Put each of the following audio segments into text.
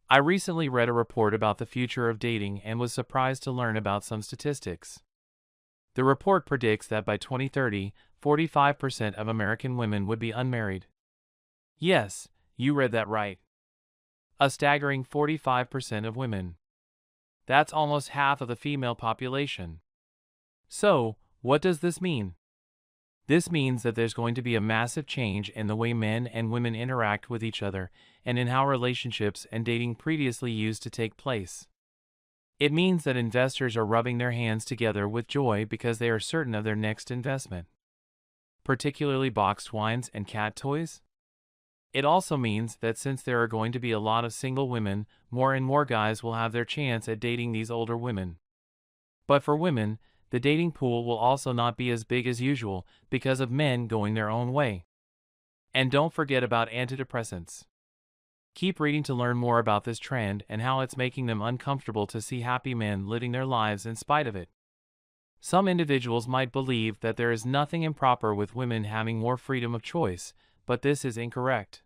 I recently read a report about the future of dating and was surprised to learn about some statistics. The report predicts that by 2030, 45% of American women would be unmarried. Yes, you read that right. A staggering 45% of women. That's almost half of the female population. So, what does this mean? This means that there's going to be a massive change in the way men and women interact with each other and in how relationships and dating previously used to take place. It means that investors are rubbing their hands together with joy because they are certain of their next investment, particularly boxed wines and cat toys. It also means that since there are going to be a lot of single women, more and more guys will have their chance at dating these older women. But for women, the dating pool will also not be as big as usual because of men going their own way. And don't forget about antidepressants. Keep reading to learn more about this trend and how it's making them uncomfortable to see happy men living their lives in spite of it. Some individuals might believe that there is nothing improper with women having more freedom of choice, but this is incorrect.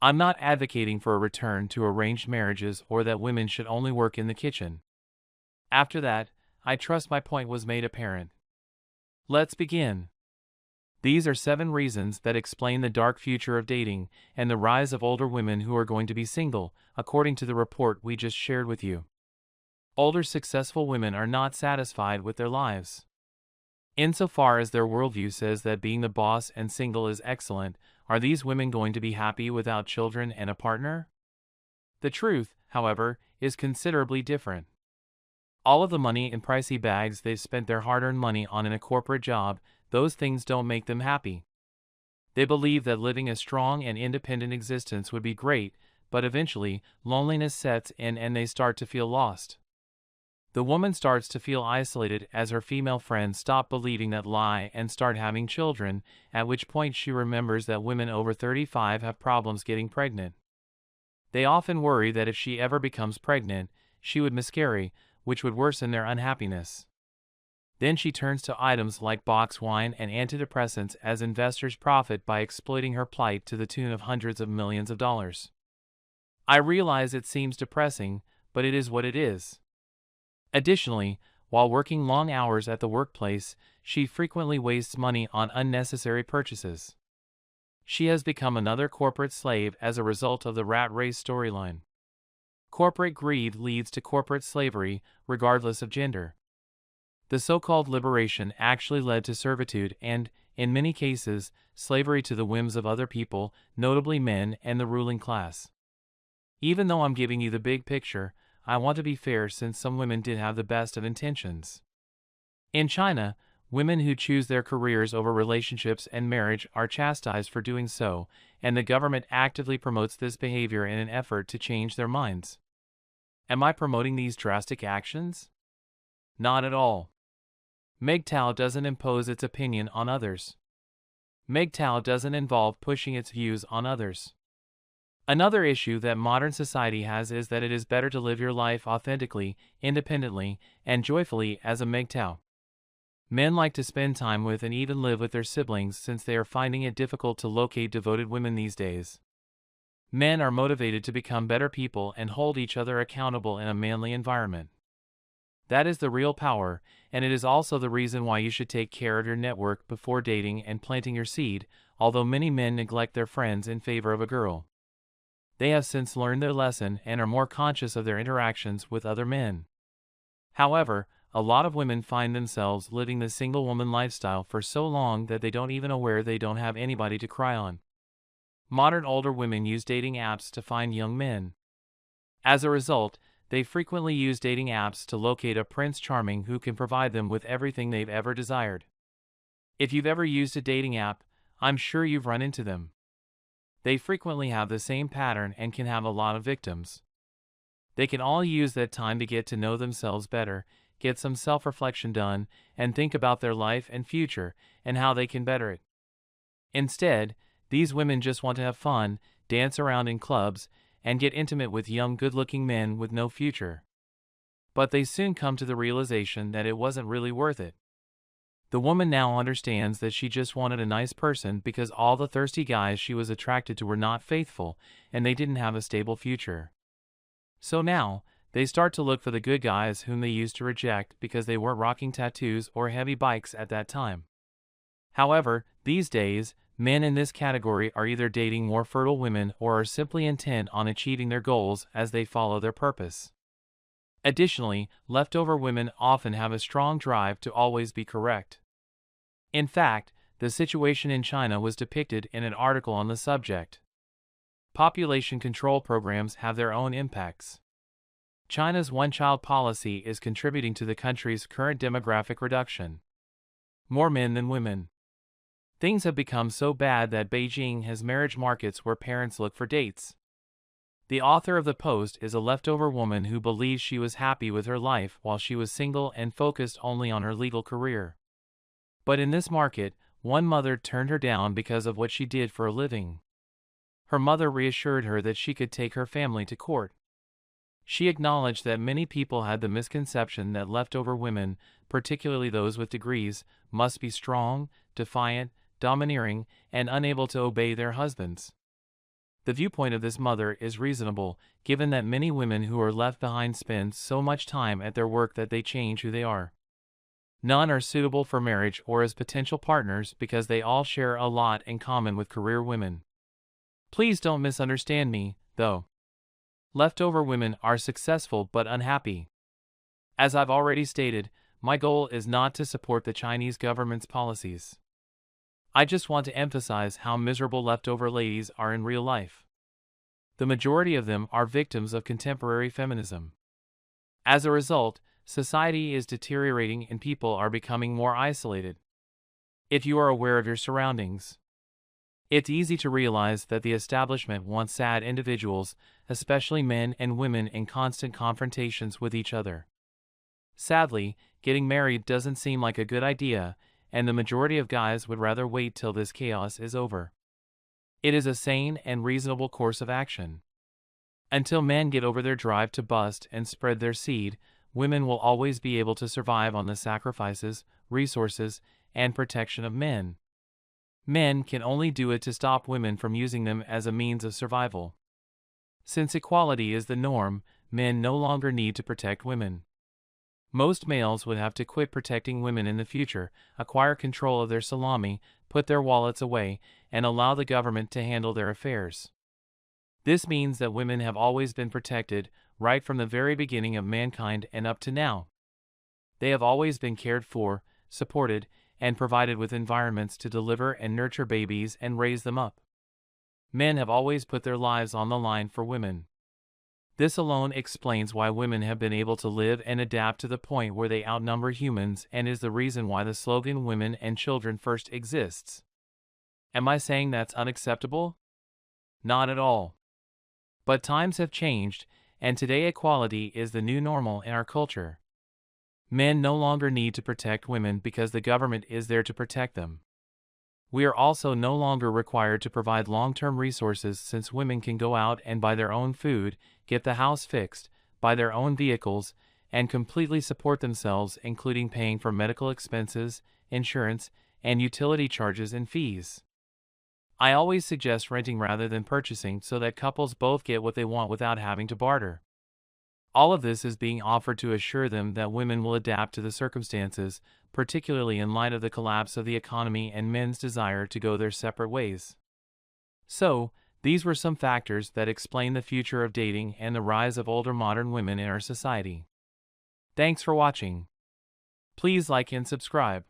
I'm not advocating for a return to arranged marriages or that women should only work in the kitchen. After that, I trust my point was made apparent. Let's begin. These are 7 reasons that explain the dark future of dating and the rise of older women who are going to be single, according to the report we just shared with you. Older successful women are not satisfied with their lives. Insofar as their worldview says that being the boss and single is excellent, are these women going to be happy without children and a partner? The truth, however, is considerably different. All of the money in pricey bags they've spent their hard-earned money on in a corporate job, those things don't make them happy. They believe that living a strong and independent existence would be great, but eventually, loneliness sets in and they start to feel lost. The woman starts to feel isolated as her female friends stop believing that lie and start having children, at which point she remembers that women over 35 have problems getting pregnant. They often worry that if she ever becomes pregnant, she would miscarry, which would worsen their unhappiness. Then she turns to items like box wine and antidepressants as investors profit by exploiting her plight to the tune of hundreds of millions of dollars. I realize it seems depressing, but it is what it is. Additionally, while working long hours at the workplace, she frequently wastes money on unnecessary purchases. She has become another corporate slave as a result of the rat race storyline. Corporate greed leads to corporate slavery, regardless of gender. The so-called liberation actually led to servitude and, in many cases, slavery to the whims of other people, notably men and the ruling class. Even though I'm giving you the big picture, I want to be fair since some women did have the best of intentions. In China, women who choose their careers over relationships and marriage are chastised for doing so, and the government actively promotes this behavior in an effort to change their minds. Am I promoting these drastic actions? Not at all. MGTOW doesn't impose its opinion on others. MGTOW doesn't involve pushing its views on others. Another issue that modern society has is that it is better to live your life authentically, independently, and joyfully as a MGTOW. Men like to spend time with and even live with their siblings since they are finding it difficult to locate devoted women these days. Men are motivated to become better people and hold each other accountable in a manly environment. That is the real power, and it is also the reason why you should take care of your network before dating and planting your seed, although many men neglect their friends in favor of a girl. They have since learned their lesson and are more conscious of their interactions with other men. However, a lot of women find themselves living the single woman lifestyle for so long that they don't even aware they don't have anybody to cry on. Modern older women use dating apps to find young men. As a result, they frequently use dating apps to locate a Prince Charming who can provide them with everything they've ever desired. If you've ever used a dating app, I'm sure you've run into them. They frequently have the same pattern and can have a lot of victims. They can all use that time to get to know themselves better, get some self-reflection done, and think about their life and future and how they can better it. Instead, these women just want to have fun, dance around in clubs, and get intimate with young good-looking men with no future. But they soon come to the realization that it wasn't really worth it. The woman now understands that she just wanted a nice person because all the thirsty guys she was attracted to were not faithful, and they didn't have a stable future. So now, they start to look for the good guys whom they used to reject because they weren't rocking tattoos or heavy bikes at that time. However, these days, men in this category are either dating more fertile women or are simply intent on achieving their goals as they follow their purpose. Additionally, leftover women often have a strong drive to always be correct. In fact, the situation in China was depicted in an article on the subject. Population control programs have their own impacts. China's one-child policy is contributing to the country's current demographic reduction. More men than women. Things have become so bad that Beijing has marriage markets where parents look for dates. The author of the post is a leftover woman who believes she was happy with her life while she was single and focused only on her legal career. But in this market, one mother turned her down because of what she did for a living. Her mother reassured her that she could take her family to court. She acknowledged that many people had the misconception that leftover women, particularly those with degrees, must be strong, defiant, domineering, and unable to obey their husbands. The viewpoint of this mother is reasonable, given that many women who are left behind spend so much time at their work that they change who they are. None are suitable for marriage or as potential partners because they all share a lot in common with career women. Please don't misunderstand me, though. Leftover women are successful but unhappy. As I've already stated, my goal is not to support the Chinese government's policies. I just want to emphasize how miserable leftover ladies are in real life. The majority of them are victims of contemporary feminism. As a result, society is deteriorating and people are becoming more isolated. If you are aware of your surroundings, it's easy to realize that the establishment wants sad individuals, especially men and women, in constant confrontations with each other. Sadly, getting married doesn't seem like a good idea, and the majority of guys would rather wait till this chaos is over. It is a sane and reasonable course of action. Until men get over their drive to bust and spread their seed, women will always be able to survive on the sacrifices, resources, and protection of men. Men can only do it to stop women from using them as a means of survival. Since equality is the norm, men no longer need to protect women. Most males would have to quit protecting women in the future, acquire control of their salami, put their wallets away, and allow the government to handle their affairs. This means that women have always been protected, right from the very beginning of mankind and up to now. They have always been cared for, supported, and provided with environments to deliver and nurture babies and raise them up. Men have always put their lives on the line for women. This alone explains why women have been able to live and adapt to the point where they outnumber humans and is the reason why the slogan "Women and Children First" exists. Am I saying that's unacceptable? Not at all. But times have changed, and today equality is the new normal in our culture. Men no longer need to protect women because the government is there to protect them. We are also no longer required to provide long-term resources since women can go out and buy their own food, get the house fixed, buy their own vehicles, and completely support themselves, including paying for medical expenses, insurance, and utility charges and fees. I always suggest renting rather than purchasing so that couples both get what they want without having to barter. All of this is being offered to assure them that women will adapt to the circumstances, particularly in light of the collapse of the economy and men's desire to go their separate ways. So, these were some factors that explain the future of dating and the rise of older modern women in our society. Thanks for watching. Please like and subscribe.